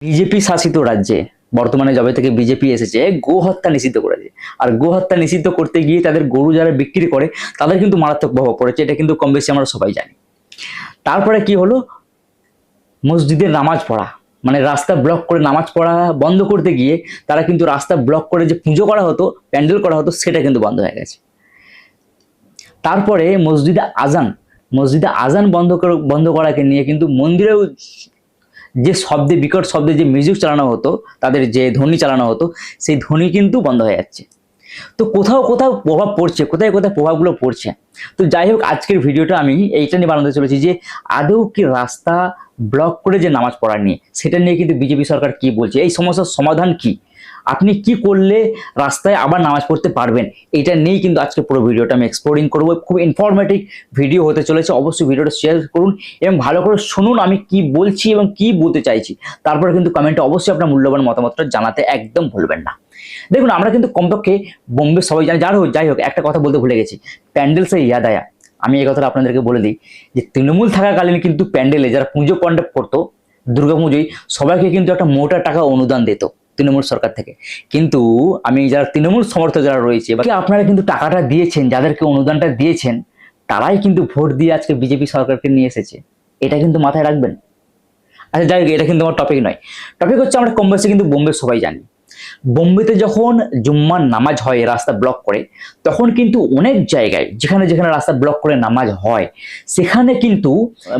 BJP শাসিত রাজ্যে বর্তমানে যবে থেকে বিজেপি এসেছে গো হত্যা নিষিদ্ধ করেছে। আর গো হত্যা নিষিদ্ধ করতে গিয়ে তাদের গরু যারা বিক্রি করে তাদের কিন্তু মারাত্মক প্রভাব পড়েছে, এটা কিন্তু কম বেশি আমরা সবাই জানি। তারপরে কি হলো, মসজিদে নামাজ পড়া মানে রাস্তা ব্লক করে নামাজ পড়া বন্ধ করতে গিয়ে তারা কিন্তু রাস্তা ব্লক করে যে পুজো করা হতো, প্যান্ডেল করা হতো, সেটা কিন্তু বন্ধ হয়ে গেছে। তারপরে মসজিদে আজান বন্ধ করাকে নিয়ে কিন্তু মন্দিরেও যে শব্দে বিকট শব্দে যে মিউজিক চালানো হতো, তাদের যে ধ্বনি চালানো হতো, সেই ধ্বনি কিন্তু বন্ধ হয়ে যাচ্ছে। তো কোথাও কোথাও প্রভাব পড়ছে, কোথায় কোথায় প্রভাবগুলো পড়ছে। তো যাই হোক, আজকের ভিডিওটা আমি এইটা নিয়ে বানাতে চলেছি যে আদৌ কি রাস্তা ব্লক করে যে নামাজ পড়া নিয়ে, সেটা নিয়ে কিন্তু বিজেপি সরকার কি বলছে, এই সমস্যার সমাধান কি, আপনি কি করলে রাস্তায় আবার নামাজ পড়তে পারবেন, এটা নিয়েই কিন্তু আজকে পুরো ভিডিওটা আমি এক্সপ্লোরিং করবো। খুব ইনফরমেটিভ ভিডিও হতে চলেছে, অবশ্যই ভিডিওটা শেয়ার করুন এবং ভালো করে শুনুন আমি কি বলছি এবং কি বলতে চাইছি। তারপরে কিন্তু কমেন্টে অবশ্যই আপনার মূল্যবান মতামতটা জানাতে একদম ভুলবেন না। দেখুন, আমরা কিন্তু কমপক্ষে বোম্বে সবাই জানি, যাই হোক একটা কথা বলতে ভুলে গেছি, প্যান্ডেল সে ইয়াদ আয়া। আমি এই কথাটা আপনাদেরকে বলে দিই যে তৃণমূল থাকাকালীন কিন্তু প্যান্ডেলে যারা পুজো কন্ডাক্ট করতো দুর্গাপুজোয়, সবাইকে কিন্তু একটা মোটা টাকা অনুদান দিত তৃণমূল সরকার থেকে। কিন্তু আমি যারা তৃণমূল সমর্থক যারা রয়েছে, বাকি আপনারা কিন্তু টাকাটা দিয়েছেন, যাদেরকে অনুদানটা দিয়েছেন তারাই কিন্তু ভোট দিয়ে আজকে বিজেপি সরকারকে নিয়ে এসেছে, এটা কিন্তু মাথায় রাখবেন। আচ্ছা যাই হোক, এটা কিন্তু আমার টপিক নয়। টপিক হচ্ছে, আমরা কম বেশি কিন্তু বোম্বে সবাই জানি, বোম্বেতে যখন জুম্মার নামাজ হয় রাস্তা ব্লক করে, তখন কিন্তু অনেক জায়গায় যেখানে যেখানে রাস্তা ব্লক করে নামাজ হয় সেখানে কিন্তু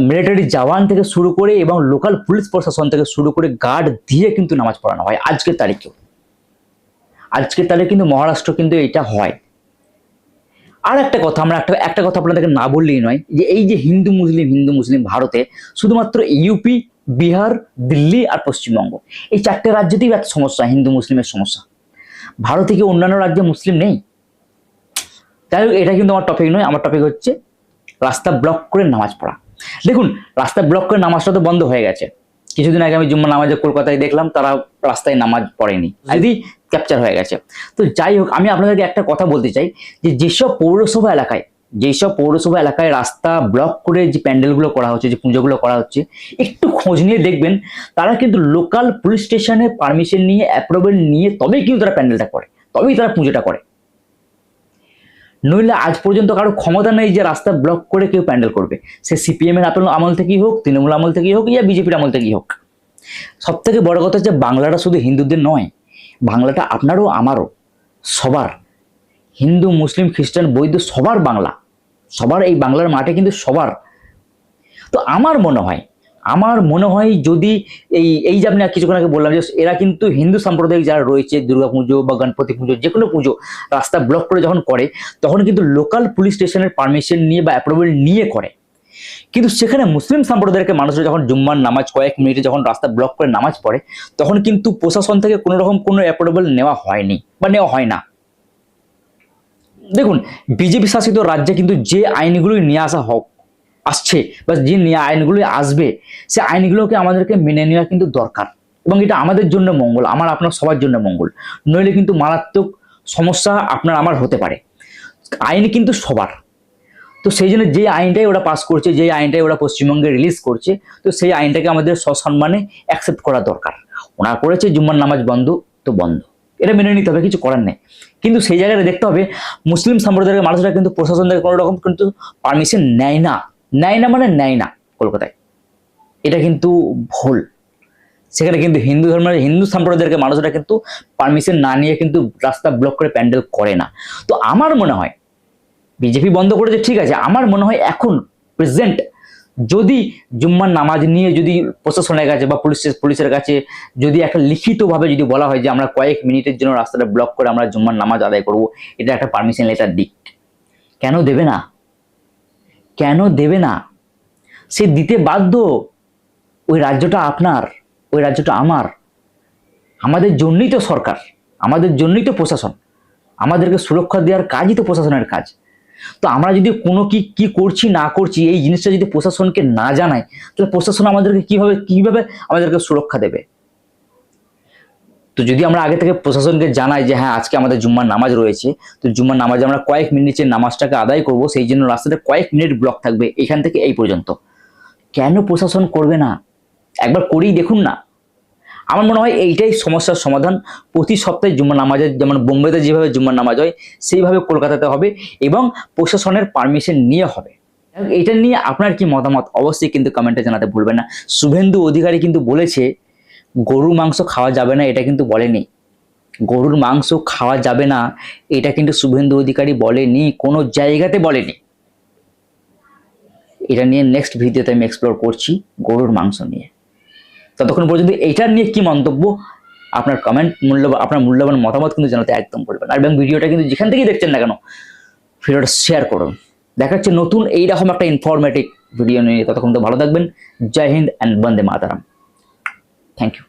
মিলিটারি জওয়ান থেকে শুরু করে এবং লোকাল পুলিশ প্রশাসন থেকে শুরু করে গার্ড দিয়ে কিন্তু নামাজ পড়ানো হয় আজকের তারিখে কিন্তু মহারাষ্ট্র কিন্তু এটা হয়। আর একটা কথা, আমরা একটা কথা আপনাদেরকে না বললেই নয়, যে এই যে হিন্দু মুসলিম ভারতে শুধুমাত্র ইউপি, বিহার, দিল্লি আর পশ্চিমবঙ্গ, এই চারটে রাজ্যতেই এত সমস্যা, হিন্দু মুসলিমের সমস্যা। ভারতে কি অন্যান্য রাজ্যে মুসলিম নেই? তাই এটা কিন্তু আমার টপিক নয়। আমার টপিক হচ্ছে রাস্তা ব্লক করে নামাজ পড়া। দেখুন, রাস্তা ব্লক করে নামাজটা তো বন্ধ হয়ে গেছে। কিছুদিন আগে আমি জুম্মা নামাজে কলকাতায় দেখলাম তারা রাস্তায় নামাজ পড়েনি, যদি ক্যাপচার হয়ে গেছে। তো যাই হোক, আমি আপনাদেরকে একটা কথা বলতে চাই যে যেসব পৌরসভা এলাকায় রাস্তা ব্লক করে যে প্যান্ডেলগুলো করা হচ্ছে, যে পুজোগুলো করা হচ্ছে, একটু খোঁজ নিয়ে দেখবেন তারা কিন্তু লোকাল পুলিশ স্টেশনে পারমিশন নিয়ে, অ্যাপ্রুভাল নিয়ে তবেই কিন্তু তারা প্যান্ডেলটা করে, তবেই তারা পুজোটা করে। নইলে আজ পর্যন্ত কারো ক্ষমতা নেই যে রাস্তা ব্লক করে কেউ প্যান্ডেল করবে, সে সিপিএম এর আমল থেকেই হোক, তৃণমূল আমল থেকেই হোক, ইয়া বিজেপির আমল থেকেই হোক। সব থেকে বড় কথা হচ্ছে, বাংলাটা শুধু হিন্দুদের নয়, বাংলাটা আপনারও আমারও, সবার, হিন্দু মুসলিম খ্রিস্টান বৌদ্ধ সবার বাংলা, সবার এই বাংলার মাঠে কিন্তু সবার। তো আমার মনে হয় যদি এই যে আপনি কিছুক্ষণ আগে বললাম যে এরা কিন্তু হিন্দু সাম্প্রদায়িক যারা রয়েছে, দুর্গাপুজো বা গণপতি পুজো, যে কোনো পুজো রাস্তা ব্লক করে যখন করে, তখন কিন্তু লোকাল পুলিশ স্টেশনের পারমিশন নিয়ে বা অ্যাপ্রুভাল নিয়ে করে। কিন্তু সেখানে মুসলিম সম্প্রদায়ের মানুষরা যখন জুম্মার নামাজ কয়েক মিনিটে যখন রাস্তা ব্লক করে নামাজ পড়ে, তখন কিন্তু প্রশাসন থেকে কোনো রকম কোনো অ্যাপ্রুভাল নেওয়া হয়নি বা নেওয়া হয় না। দেখুন, বিজেপি শাসিত রাজ্যে কিন্তু যে আইনগুলো নিয়ে আসছে বা যে আইনগুলো আসবে, সে আইনগুলোকে আমাদেরকে মেনে নেওয়া কিন্তু দরকার, এবং এটা আমাদের জন্য মঙ্গল, আমার আপনার সবার জন্য মঙ্গল। নইলে কিন্তু মারাত্মক সমস্যা আপনার আমার হতে পারে। আইন কিন্তু সবার। তো সেই জন্য যে আইনটাই ওরা পাস করছে, যে আইনটাই ওরা পশ্চিমবঙ্গে রিলিজ করছে, তো সেই আইনটাকে আমাদের সসম্মানে অ্যাকসেপ্ট করা দরকার। ওরা করেছে জুম্মার নামাজ বন্ধ, তো বন্ধ, এটা মেনে নিতে হবে, কিছু করার নেই। কিন্তু সেই জায়গায় দেখতে হবে, মুসলিম সম্প্রদায়ের মানুষরা কিন্তু প্রশাসন থেকে কোনো রকম কিন্তু পারমিশন নেয় না কলকাতায়, এটা কিন্তু ভুল। সেখানে কিন্তু হিন্দু সম্প্রদায়ের মানুষরা কিন্তু পারমিশন না নিয়ে কিন্তু রাস্তা ব্লক করে প্যান্ডেল করে না। তো আমার মনে হয় বিজেপি বন্ধ করেছে ঠিক আছে, আমার মনে হয় এখন প্রেজেন্ট যদি জুম্মার নামাজ নিয়ে যদি প্রশাসনের কাছে বা পুলিশের কাছে যদি একটা লিখিতভাবে যদি বলা হয় যে আমরা কয়েক মিনিটের জন্য রাস্তাটা ব্লক করে আমরা জুম্মার নামাজ আদায় করব, এটা একটা পারমিশন লেটার দিক। কেন দেবে না? সে দিতে বাধ্য। ওই রাজ্যটা আপনার, ওই রাজ্যটা আমার, আমাদের জন্যই তো সরকার, আমাদের জন্যই তো প্রশাসন, আমাদেরকে সুরক্ষা দেওয়ার কাজই তো প্রশাসনের কাজ। তো আমরা যদি কোনো কি করছি না করছি এই জিনিসটা যদি প্রশাসনকে না জানাই, তাহলে প্রশাসন আমাদেরকে কিভাবে আমাদেরকে সুরক্ষা দেবে? তো যদি আমরা আগে থেকে প্রশাসনকে জানাই যে হ্যাঁ আজকে আমাদের জুম্মার নামাজ রয়েছে, তো জুম্মার নামাজে আমরা কয়েক মিনিটের নামাজটাকে আদায় করব, সেই জন্য রাস্তাটা কয়েক মিনিট ব্লক থাকবে এখান থেকে এই পর্যন্ত, কেন প্রশাসন করবে না? একবার করেই দেখুন না। আমার মনে হয় এইটাই সমস্যার সমাধান। প্রতি সপ্তাহে জুম্মার নামাজের, যেমন বোম্বেতে যেভাবে জুম্মার নামাজ হয় সেইভাবে কলকাতাতে হবে এবং প্রশাসনের পারমিশন নিয়ে হবে। এটা নিয়ে আপনার কি মতামত অবশ্যই কিন্তু কমেন্টে জানাতে ভুলবেন না। শুভেন্দু অধিকারী কিন্তু বলেছে গরুর মাংস খাওয়া যাবে না, এটা কিন্তু বলেনি। গরুর মাংস খাওয়া যাবে না এটা কিন্তু শুভেন্দু অধিকারী বলেনি, কোনো জায়গাতে বলেনি। এটা নিয়ে নেক্সট ভিডিওতে আমি এক্সপ্লোর করছি গরুর মাংস নিয়ে। ততক্ষণ পর্যন্ত এইটার নিয়ে কি মন্তব্য, আপনার কমেন্ট আপনার মূল্যবান মতামত কিন্তু জানাতে একদম ভুলবেন না। এবং ভিডিওটা কিন্তু যেখান থেকেই দেখছেন না কেন ভিডিওটা শেয়ার করুন। দেখা হচ্ছে নতুন এইরকম একটা ইনফরমেটিভ ভিডিও নিয়ে। ততক্ষণ তো ভালো থাকবেন। জয় হিন্দ অ্যান্ড বন্দে মাতারাম। Thank you.